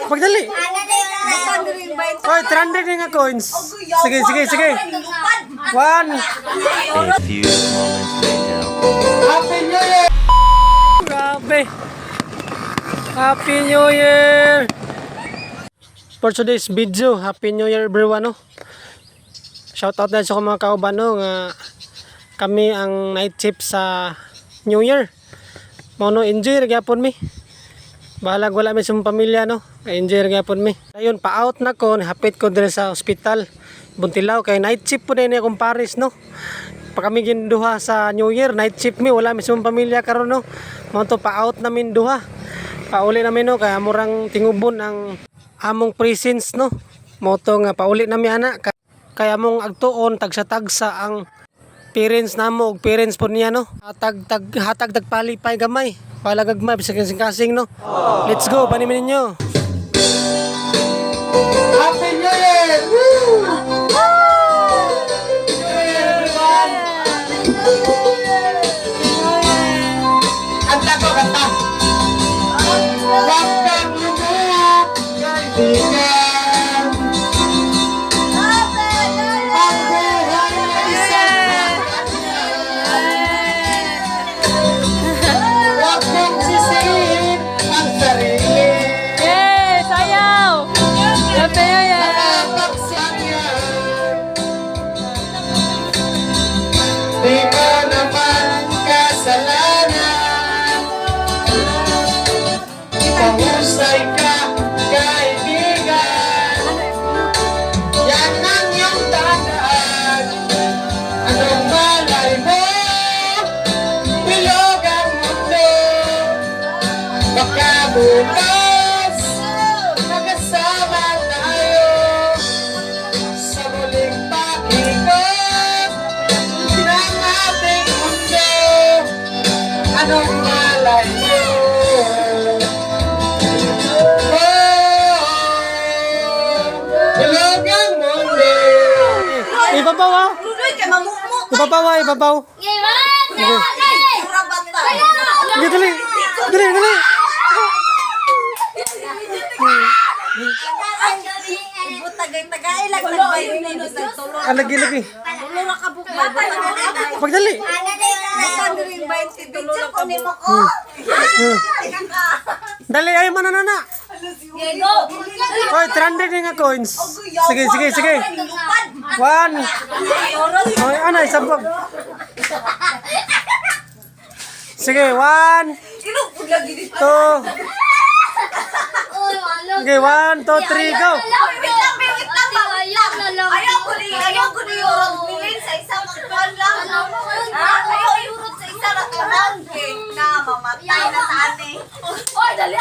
Pagdali. Oy, 300 nga coins. Sige. One. A few moments later. Happy New Year! Grabe. Happy New Year! For today's video, Happy New Year everyone, no? Shout out na sa mga kauban, no? Nga kami ang night shift sa New Year. Mono enjoy ra gyapon mi. Balag wala mi sa pamilya, no? Enjoy ra gyapon mi. Ayun, pa-out na ko, hapit ko dire sa ospital. Buntilaw kay night shift po din akong Paris, no? Pa kami ginduha sa New Year, night shift mi, wala mi sa pamilya karon, no? Mo to pa-out namin duha. Pauli namin, no, kaya murang tingubon ang among presence, no? Mo to nga pauli namin ana kaya mong agtuon tagsa-tagsa ang parents namo ug parents po niya, no? Hatag tagpalipay gamay. Pala gagmay bisag kasing, no? Let's go, panimin ninyo. Happy New Year! Woo! New Year, everyone! Kanta ko, kanta! Welcome you back, kaibigan! Di ka naman kasalanan, pahusay ka, kaibigan. Yan ang iyong tandaan. Anong malay mo? Bilog ang mundo. Baka bukas magkasama tayo sa muling pag-ikot ng ating mundo. Anong malay mo? Bilog ang mundo. Ibabaw, ah. Ibabaw. Dali. Lagi. Pagdali. Dali, ay mananana. Oy, 300 nga coins. Sige. One. Oy, ana isabog. Sige, 1 2. Okay, 1 2 3 go. Ayaw ko ni Yorong bilin sa isang magkuhan lang. Ayaw iurot sa isang magkuhan. Na mamatay na sa ane. Oy, dali.